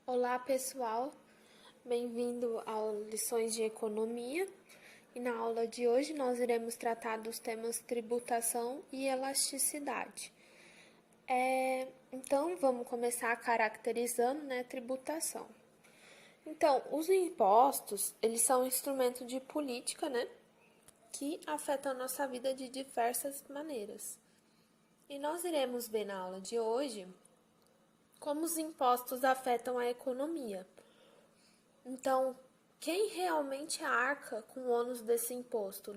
Olá, pessoal. Bem-vindo ao Lições de Economia. E na aula de hoje nós iremos tratar dos temas tributação e elasticidade. Então, vamos começar caracterizando, tributação. Então, os impostos, eles são um instrumento de política, que afetam a nossa vida de diversas maneiras. E nós iremos ver na aula de hoje como os impostos afetam a economia. Então, quem realmente arca com o ônus desse imposto,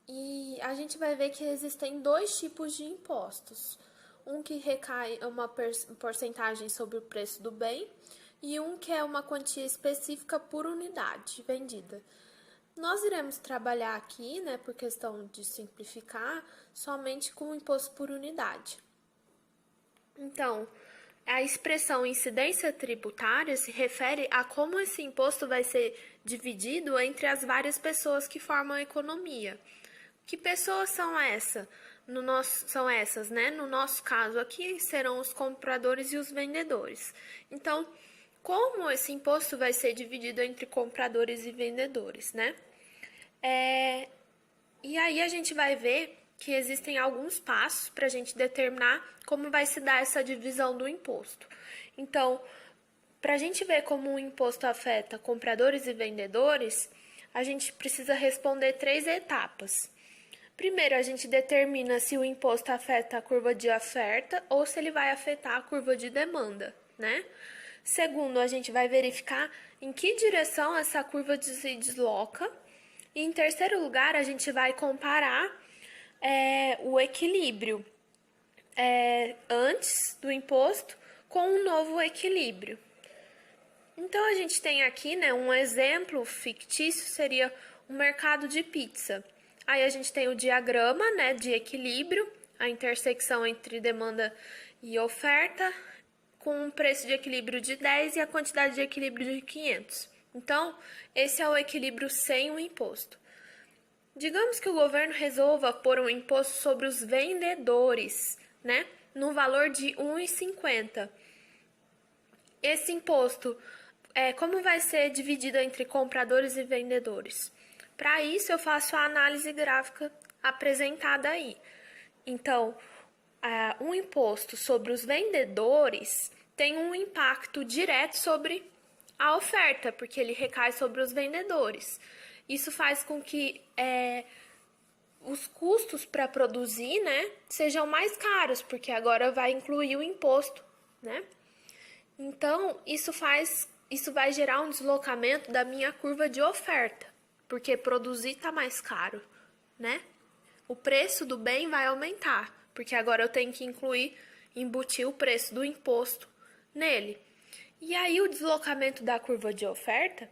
E a gente vai ver que existem dois tipos de impostos. Um que recai uma porcentagem sobre o preço do bem e um que é uma quantia específica por unidade vendida. Nós iremos trabalhar aqui, por questão de simplificar, somente com o imposto por unidade. Então, a expressão incidência tributária se refere a como esse imposto vai ser dividido entre as várias pessoas que formam a economia. Que pessoas são essas? São essas, No nosso caso aqui serão os compradores e os vendedores. Então, como esse imposto vai ser dividido entre compradores e vendedores, E aí a gente vai ver que existem alguns passos para a gente determinar como vai se dar essa divisão do imposto. Então, para a gente ver como o imposto afeta compradores e vendedores, a gente precisa responder 3 etapas. Primeiro, a gente determina se o imposto afeta a curva de oferta ou se ele vai afetar a curva de demanda, Segundo, a gente vai verificar em que direção essa curva se desloca. E em terceiro lugar, a gente vai comparar o equilíbrio antes do imposto com um novo equilíbrio. Então, a gente tem aqui um exemplo fictício, seria o mercado de pizza. Aí a gente tem o diagrama de equilíbrio, a intersecção entre demanda e oferta, com um preço de equilíbrio de 10 e a quantidade de equilíbrio de 500. Então, esse é o equilíbrio sem o imposto. Digamos que o governo resolva pôr um imposto sobre os vendedores, no valor de R$ 1,50. Esse imposto, como vai ser dividido entre compradores e vendedores? Para isso, eu faço a análise gráfica apresentada aí. Então, um imposto sobre os vendedores tem um impacto direto sobre a oferta, porque ele recai sobre os vendedores. Isso faz com que os custos para produzir, sejam mais caros, porque agora vai incluir o imposto, Então, isso vai gerar um deslocamento da minha curva de oferta, porque produzir está mais caro, O preço do bem vai aumentar, porque agora eu tenho que embutir o preço do imposto nele. E aí o deslocamento da curva de oferta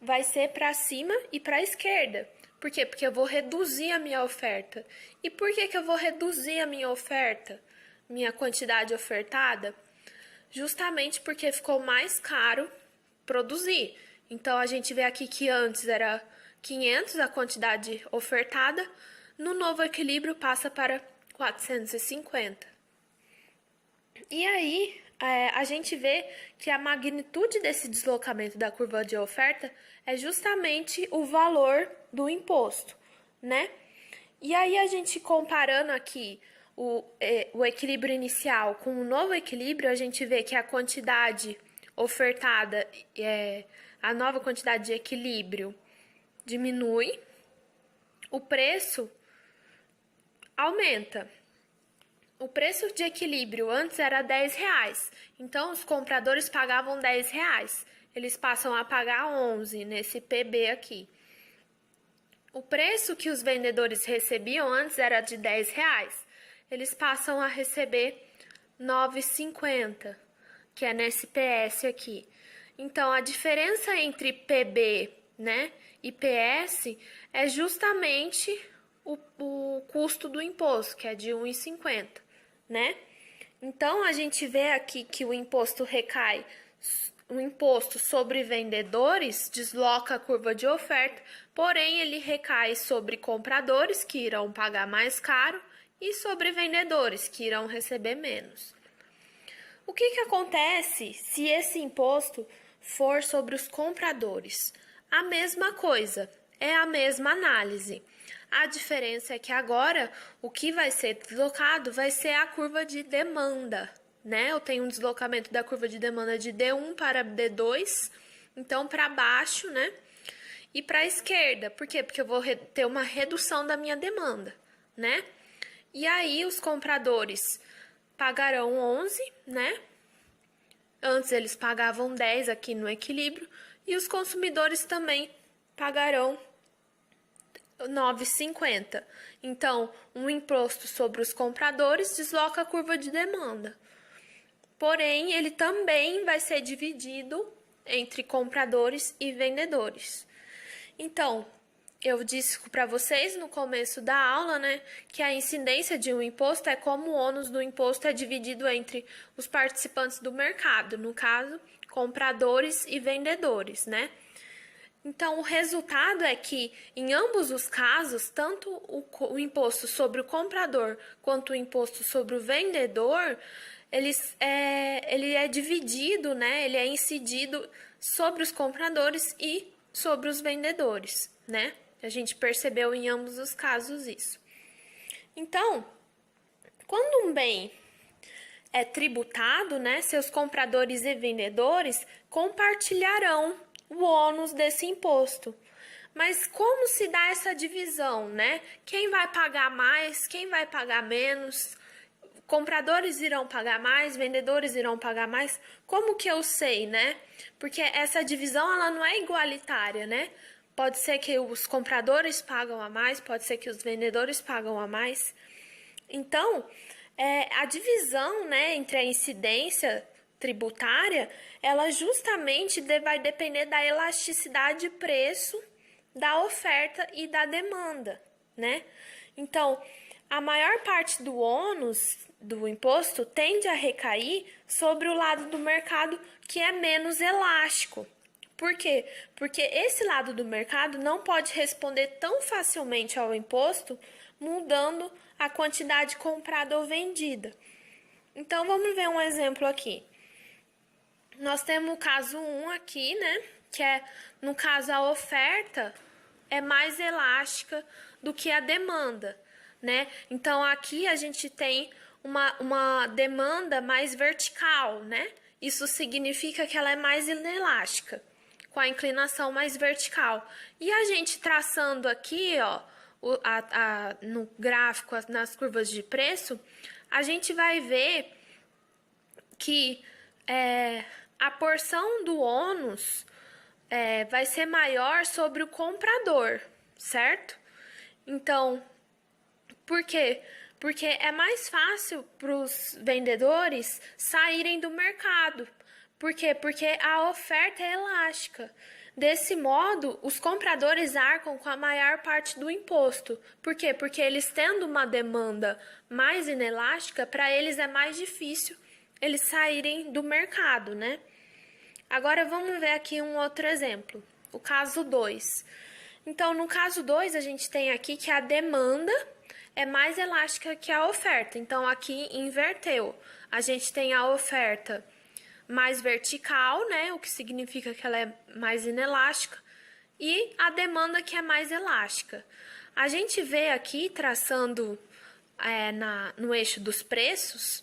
vai ser para cima e para a esquerda. Por quê? Porque eu vou reduzir a minha oferta. E por que eu vou reduzir a minha oferta? Minha quantidade ofertada? Justamente porque ficou mais caro produzir. Então, a gente vê aqui que antes era 500 a quantidade ofertada, no novo equilíbrio passa para 450. E aí, a gente vê que a magnitude desse deslocamento da curva de oferta é justamente o valor do imposto, E aí, a gente comparando aqui o equilíbrio inicial com o novo equilíbrio, a gente vê que a quantidade ofertada, a nova quantidade de equilíbrio diminui, o preço aumenta. O preço de equilíbrio antes era R$10, então os compradores pagavam R$10. Eles passam a pagar 11 nesse PB aqui. O preço que os vendedores recebiam antes era de R$10. Eles passam a receber R$9,50, que é nesse PS aqui. Então, a diferença entre PB, e PS é justamente o custo do imposto, que é de R$1,50, Então, a gente vê aqui que o imposto sobre vendedores desloca a curva de oferta, porém ele recai sobre compradores, que irão pagar mais caro, e sobre vendedores, que irão receber menos. O que acontece se esse imposto for sobre os compradores? A mesma coisa, é a mesma análise. A diferença é que agora o que vai ser deslocado vai ser a curva de demanda, né? Eu tenho um deslocamento da curva de demanda de D1 para D2, então para baixo, né? E para a esquerda, por quê? Porque eu vou ter uma redução da minha demanda, né? E aí os compradores pagarão 11, né? Antes eles pagavam 10 aqui no equilíbrio e os consumidores também pagarão 9,50. Então, um imposto sobre os compradores desloca a curva de demanda. Porém, ele também vai ser dividido entre compradores e vendedores. Então, eu disse para vocês no começo da aula, né, que a incidência de um imposto é como o ônus do imposto é dividido entre os participantes do mercado, no caso, compradores e vendedores, né? Então, o resultado é que, em ambos os casos, tanto o imposto sobre o comprador quanto o imposto sobre o vendedor, ele é dividido, né? Ele é incidido sobre os compradores e sobre os vendedores, né? A gente percebeu em ambos os casos isso. Então, quando um bem é tributado, né? Seus compradores e vendedores compartilharão o ônus desse imposto. Mas como se dá essa divisão, né? Quem vai pagar mais, quem vai pagar menos? Compradores irão pagar mais, vendedores irão pagar mais? Como que eu sei, né? Porque essa divisão ela não é igualitária, né? Pode ser que os compradores pagam a mais, pode ser que os vendedores pagam a mais. Então, a divisão, né, entre a incidência tributária, ela justamente vai depender da elasticidade de preço, da oferta e da demanda, né? Então, a maior parte do ônus do imposto tende a recair sobre o lado do mercado que é menos elástico. Por quê? Porque esse lado do mercado não pode responder tão facilmente ao imposto, mudando a quantidade comprada ou vendida. Então, vamos ver um exemplo aqui. Nós temos o caso 1 aqui, né? Que é, no caso, a oferta é mais elástica do que a demanda, né? Então, aqui a gente tem uma demanda mais vertical, né? Isso significa que ela é mais inelástica, com a inclinação mais vertical. E a gente traçando aqui, ó, no gráfico, nas curvas de preço, a gente vai ver que a porção do ônus vai ser maior sobre o comprador, certo? Então, por quê? Porque é mais fácil para os vendedores saírem do mercado. Por quê? Porque a oferta é elástica. Desse modo, os compradores arcam com a maior parte do imposto. Por quê? Porque eles tendo uma demanda mais inelástica, para eles é mais difícil eles saírem do mercado, né? Agora vamos ver aqui um outro exemplo, o caso 2. Então, no caso 2, a gente tem aqui que a demanda é mais elástica que a oferta. Então, aqui inverteu. A gente tem a oferta mais vertical, né? O que significa que ela é mais inelástica. E a demanda que é mais elástica. A gente vê aqui, traçando no eixo dos preços,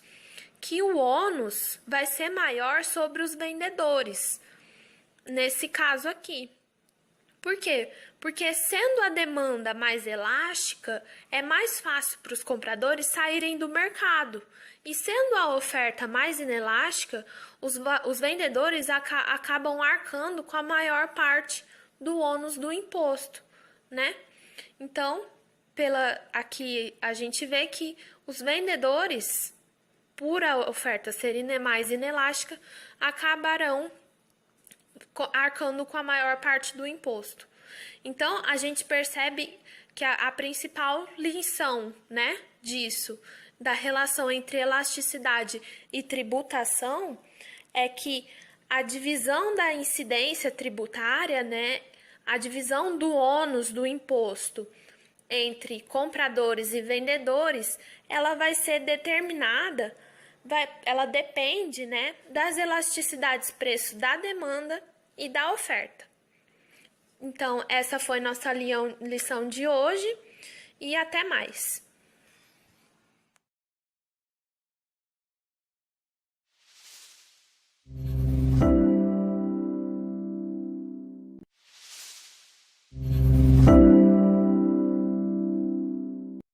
que o ônus vai ser maior sobre os vendedores, nesse caso aqui. Por quê? Porque sendo a demanda mais elástica, é mais fácil para os compradores saírem do mercado. E sendo a oferta mais inelástica, os vendedores acabam arcando com a maior parte do ônus do imposto, né? Então, aqui a gente vê que os vendedores, por a oferta ser mais inelástica, acabarão arcando com a maior parte do imposto. Então, a gente percebe que a principal lição, né, disso, da relação entre elasticidade e tributação, é que a divisão da incidência tributária, né, a divisão do ônus do imposto entre compradores e vendedores, ela vai ser determinada ela depende, né, das elasticidades preço da demanda e da oferta. Então, essa foi nossa lição de hoje e até mais.